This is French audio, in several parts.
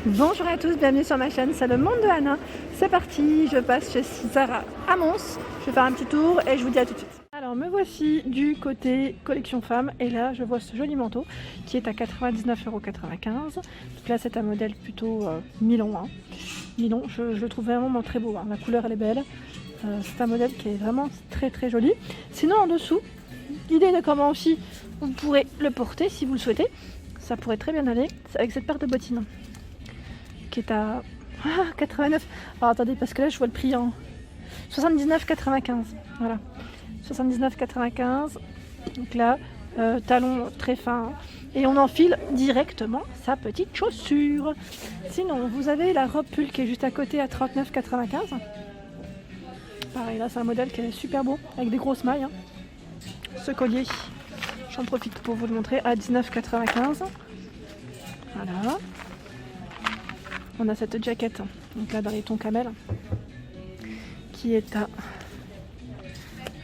Bonjour à tous, bienvenue sur ma chaîne, c'est le monde de Anna. C'est parti, je passe chez Zara à Mons. Je vais faire un petit tour et je vous dis à tout de suite. Alors me voici du côté collection femme et là je vois ce joli manteau qui est à 99,95 €. Donc là c'est un modèle plutôt nylon. Nylon, je le trouve vraiment très beau, la couleur elle est belle. C'est un modèle qui est vraiment très joli. Sinon en dessous, l'idée de comment aussi vous pourrez le porter si vous le souhaitez. Ça pourrait très bien aller avec cette paire de bottines qui est à 89. Alors attendez, parce que là je vois le prix en 79,95. Voilà, 79,95. Donc là, talon très fin. Et on enfile directement sa petite chaussure. Sinon, vous avez la robe pull qui est juste à côté à 39,95. Pareil, là c'est un modèle qui est super beau, avec des grosses mailles. Ce collier, j'en profite pour vous le montrer, à 19,95. Voilà. On a cette jaquette, donc là dans les tons camel, qui est à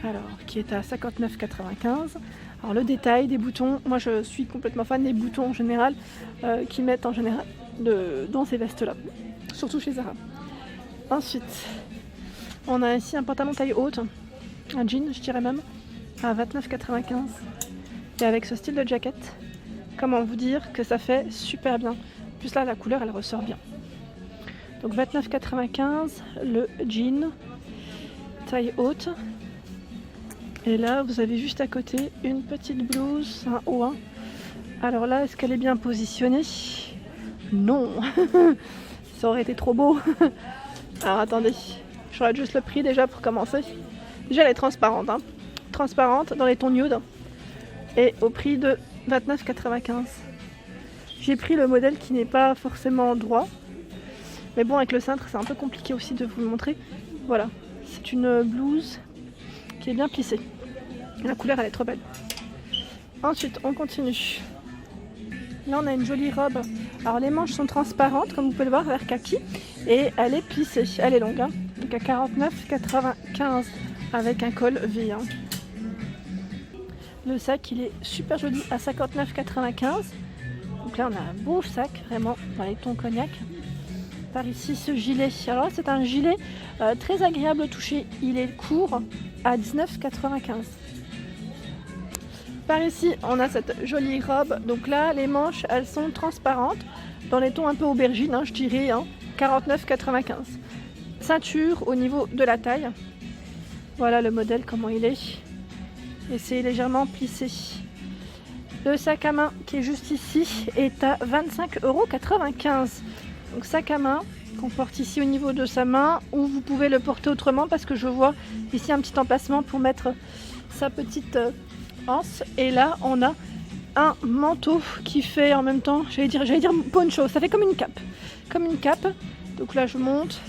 59,95. Alors le détail des boutons, moi je suis complètement fan des boutons en général qu'ils mettent en général dans ces vestes là, surtout chez Zara. Ensuite, on a ici un pantalon taille haute, un jean je dirais même, à 29,95. Et avec ce style de jaquette, comment vous dire que ça fait super bien. En plus là la couleur elle ressort bien. Donc 29,95 le jean taille haute. Et là vous avez juste à côté une petite blouse, un haut. Alors là, est-ce qu'elle est bien positionnée? Non. Ça aurait été trop beau. Alors attendez, je regarde juste le prix déjà pour commencer. Déjà elle est transparente, transparente dans les tons nude et au prix de 29,95. J'ai pris le modèle qui n'est pas forcément droit. Mais bon, avec le cintre, c'est un peu compliqué aussi de vous le montrer. Voilà, c'est une blouse qui est bien plissée. La couleur, elle est trop belle. Ensuite, on continue. Là, on a une jolie robe. Alors, les manches sont transparentes, comme vous pouvez le voir, vert kaki. Et elle est plissée. Elle est longue, donc à 49,95 avec un col V. Le sac, il est super joli à 59,95. Donc là, on a un beau sac, vraiment, dans les tons cognac. Par ici ce gilet, alors là c'est un gilet très agréable au toucher, il est court à 19,95. Par ici on a cette jolie robe, donc là les manches elles sont transparentes, dans les tons un peu aubergine, je dirais, 49,95. Ceinture au niveau de la taille, voilà le modèle comment il est, et c'est légèrement plissé. Le sac à main qui est juste ici est à 25,95 €. Donc sac à main qu'on porte ici au niveau de sa main, ou vous pouvez le porter autrement parce que je vois ici un petit emplacement pour mettre sa petite anse. Et là on a un manteau qui fait en même temps, j'allais dire poncho, ça fait comme une cape. Comme une cape. Donc là je monte.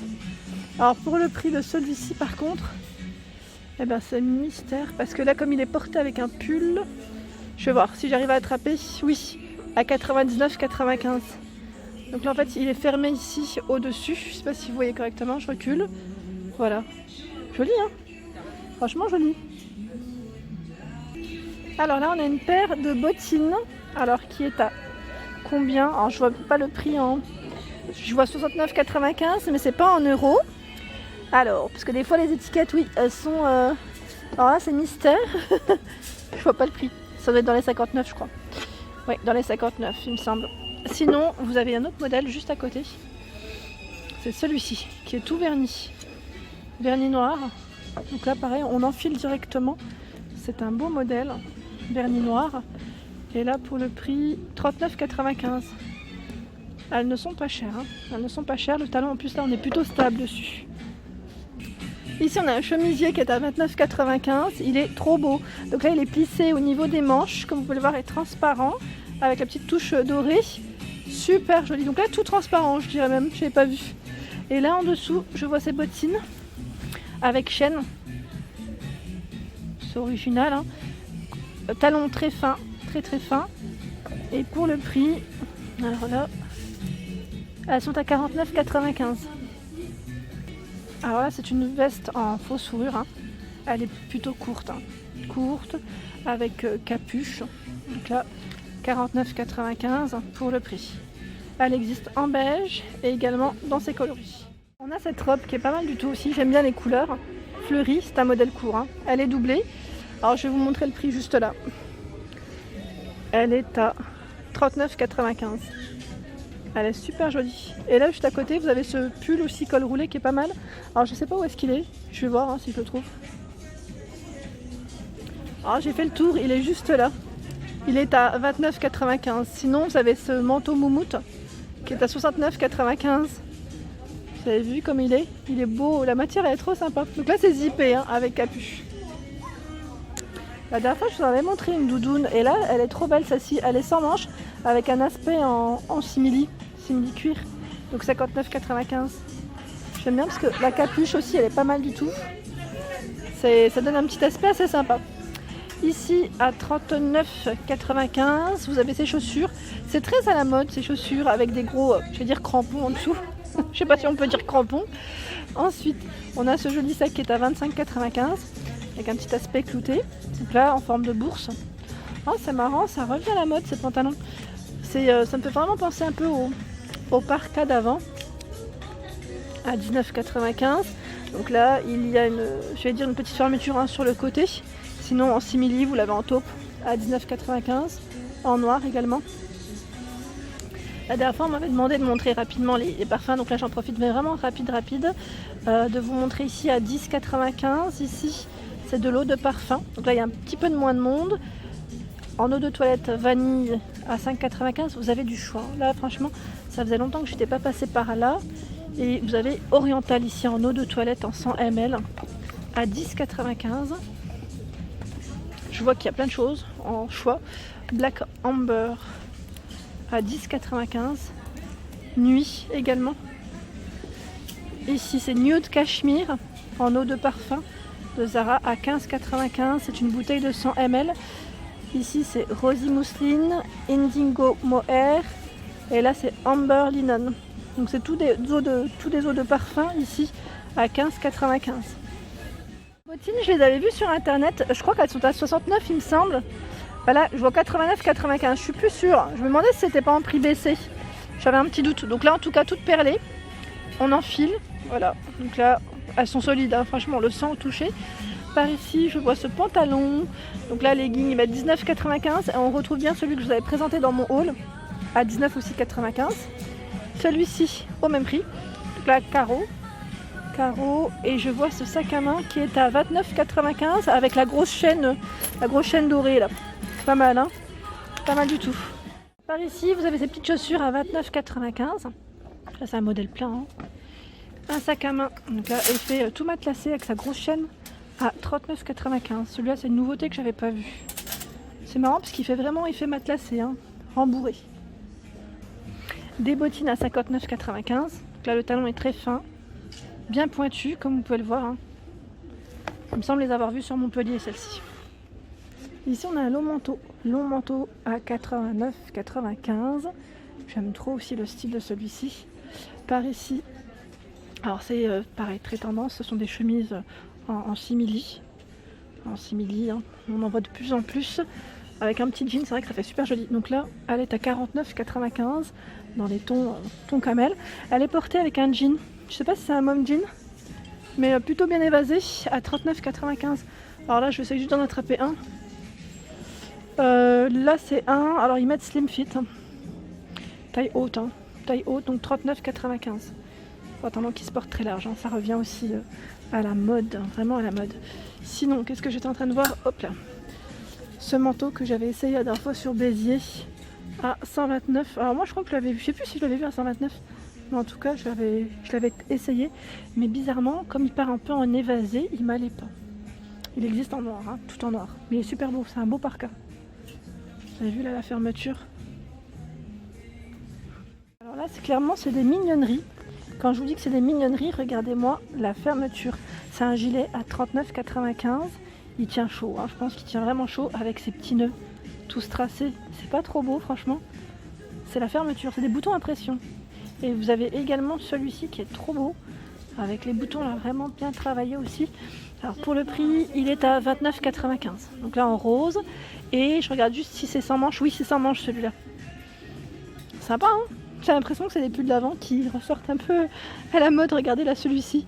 Alors pour le prix de celui-ci par contre, eh ben c'est mystère parce que là comme il est porté avec un pull, je vais voir si j'arrive à attraper. Oui, à 99,95. Donc là en fait il est fermé ici au-dessus, je sais pas si vous voyez correctement, je recule. Voilà, joli franchement joli. Alors là on a une paire de bottines, alors qui est à combien? Alors je vois pas le prix je vois 69,95 mais c'est pas en euros. Alors, parce que des fois les étiquettes oui elles sont... Alors là c'est mystère, je vois pas le prix, ça doit être dans les 59 je crois. Oui, dans les 59 il me semble. Sinon, vous avez un autre modèle juste à côté. C'est celui-ci, qui est tout verni. Vernis noir. Donc là, pareil, on enfile directement. C'est un beau modèle, vernis noir. Et là, pour le prix, 39,95. Elles ne sont pas chères. Elles ne sont pas chères. Le talon, en plus, là, on est plutôt stable dessus. Ici, on a un chemisier qui est à 29,95. Il est trop beau. Donc là, il est plissé au niveau des manches. Comme vous pouvez le voir, il est transparent. Avec la petite touche dorée. Super joli, donc là tout transparent je dirais même, je n'avais pas vu. Et là en dessous je vois ces bottines avec chaîne, c'est original, talon très fin, très fin. Et pour le prix, alors là elles sont à 49,95. Alors là c'est une veste en fausse fourrure, elle est plutôt courte, courte avec capuche. Donc là 49,95 pour le prix. Elle existe en beige et également dans ses coloris. On a cette robe qui est pas mal du tout aussi, j'aime bien les couleurs. Fleurie, c'est un modèle court, hein. Elle est doublée. Alors je vais vous montrer le prix juste là. Elle est à 39,95 €. Elle est super jolie. Et là juste à côté vous avez ce pull aussi col roulé qui est pas mal. Alors je sais pas où est-ce qu'il est, je vais voir hein, si je le trouve. Alors j'ai fait le tour, il est juste là. Il est à 29,95 €. Sinon vous avez ce manteau moumoute qui est à 69,95 €. Vous avez vu comme il est? Il est beau, la matière elle est trop sympa. Donc là c'est zippé hein, avec capuche. La dernière fois je vous en avais montré une doudoune et là elle est trop belle celle-ci. Elle est sans manches avec un aspect en simili cuir. Donc 59,95 €. J'aime bien parce que la capuche aussi elle est pas mal du tout. Ça donne un petit aspect assez sympa. Ici à 39,95 €, vous avez ces chaussures. C'est très à la mode ces chaussures avec des gros, je vais dire crampons en dessous. Je sais pas si on peut dire crampons. Ensuite, on a ce joli sac qui est à 25,95 € avec un petit aspect clouté. Donc là en forme de bourse. Oh, c'est marrant, ça revient à la mode ces pantalons. Ça me fait vraiment penser un peu au parka d'avant. À 19,95 €. Donc là, il y a une petite fermeture hein, sur le côté. Sinon en simili, vous l'avez en taupe à 19,95 €, en noir également. La dernière fois, on m'avait demandé de montrer rapidement les parfums, donc là j'en profite, mais vraiment rapide, de vous montrer ici à 10,95 €. Ici, c'est de l'eau de parfum. Donc là, il y a un petit peu de moins de monde. En eau de toilette vanille à 5,95 €, vous avez du choix. Là, franchement, ça faisait longtemps que je n'étais pas passée par là. Et vous avez Oriental ici en eau de toilette en 100 ml à 10,95 €. Je vois qu'il y a plein de choses en choix. Black Amber à 10,95 €. Nuit également. Ici c'est Nude Cashmere en eau de parfum de Zara à 15,95 €. C'est une bouteille de 100 ml. Ici c'est Rosy Mousseline, Indigo Mohair. Et là c'est Amber Linen. Donc c'est tous des eaux de parfum ici à 15,95 €. Les bottines, je les avais vues sur internet, je crois qu'elles sont à 69 il me semble. Voilà, je vois 89,95 €, je suis plus sûre. Je me demandais si c'était pas en prix baissé. J'avais un petit doute. Donc là en tout cas toutes perlées. On enfile. Voilà. Donc là elles sont solides, hein. Franchement on le sent au toucher. Par ici je vois ce pantalon. Donc là legging il va 19,95 € et on retrouve bien celui que je vous avais présenté dans mon haul à 19,95 €. Celui-ci au même prix. Donc là carreau. Et je vois ce sac à main qui est à 29,95 € avec la grosse chaîne dorée là. C'est pas mal hein. Pas mal du tout. Par ici vous avez ces petites chaussures à 29,95 €. Là c'est un modèle plein hein. Un sac à main. Donc là il fait tout matelassé avec sa grosse chaîne à 39,95 €. Celui-là c'est une nouveauté que j'avais pas vue. C'est marrant parce qu'il fait matelassé hein. Rembourré. Des bottines à 59,95 €. Donc là le talon est très fin. Bien pointu comme vous pouvez le voir hein. Il me semble les avoir vues sur Montpellier celle-ci. Ici on a un long manteau à 89,95 €. J'aime trop aussi le style de celui-ci. Par ici, alors c'est pareil très tendance, ce sont des chemises en simili. En simili hein. On en voit de plus en plus avec un petit jean, c'est vrai que ça fait super joli. Donc là elle est à 49,95 € dans les tons camel. Elle est portée avec un jean. Je sais pas si c'est un mom jean, mais plutôt bien évasé à 39,95 €. Alors là, je vais essayer juste d'en attraper un. Là, c'est un. Alors, ils mettent slim fit. Taille haute, hein. Taille haute, donc 39,95 €. Attendant qu'il se porte très large, hein. Ça revient aussi à la mode, hein, vraiment à la mode. Sinon, qu'est-ce que j'étais en train de voir? Hop là. Ce manteau que j'avais essayé la dernière fois sur Béziers à 129 €. Alors moi, je crois que je l'avais vu. Je sais plus si je l'avais vu à 129 €. Mais en tout cas, je l'avais essayé. Mais bizarrement, comme il part un peu en évasé, il m'allait pas. Il existe en noir, hein, tout en noir. Mais il est super beau, c'est un beau parka. Vous avez vu là la fermeture? Alors là, c'est des mignonneries. Quand je vous dis que c'est des mignonneries, regardez-moi la fermeture. C'est un gilet à 39,95 €. Il tient chaud, hein, je pense qu'il tient vraiment chaud avec ses petits nœuds tous tracés. C'est pas trop beau, franchement. C'est la fermeture, c'est des boutons à pression. Et vous avez également celui-ci qui est trop beau, avec les boutons là vraiment bien travaillés aussi. Alors pour le prix, il est à 29,95 €. Donc là en rose. Et je regarde juste si c'est sans manches. Oui, c'est sans manches celui-là. Sympa hein. J'ai l'impression que c'est des pulls d'avant qui ressortent un peu à la mode. Regardez là, celui-ci.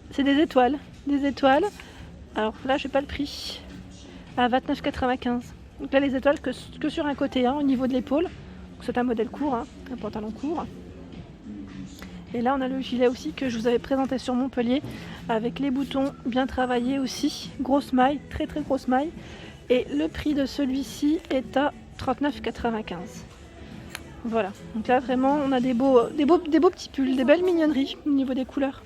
C'est des étoiles. Des étoiles. Alors là, j'ai pas le prix. À 29,95. Donc là, les étoiles que sur un côté, au niveau de l'épaule. C'est un modèle court, un pantalon court. Et là, on a le gilet aussi que je vous avais présenté sur Montpellier. Avec les boutons bien travaillés aussi. Grosse maille, très très grosse maille. Et le prix de celui-ci est à 39,95. Voilà, donc là vraiment on a des beaux petits pulls, des belles mignonneries au niveau des couleurs.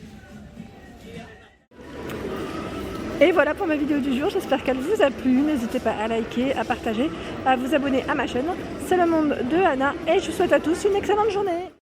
Et voilà pour ma vidéo du jour, j'espère qu'elle vous a plu. N'hésitez pas à liker, à partager, à vous abonner à ma chaîne. C'est le monde de Anna et je vous souhaite à tous une excellente journée.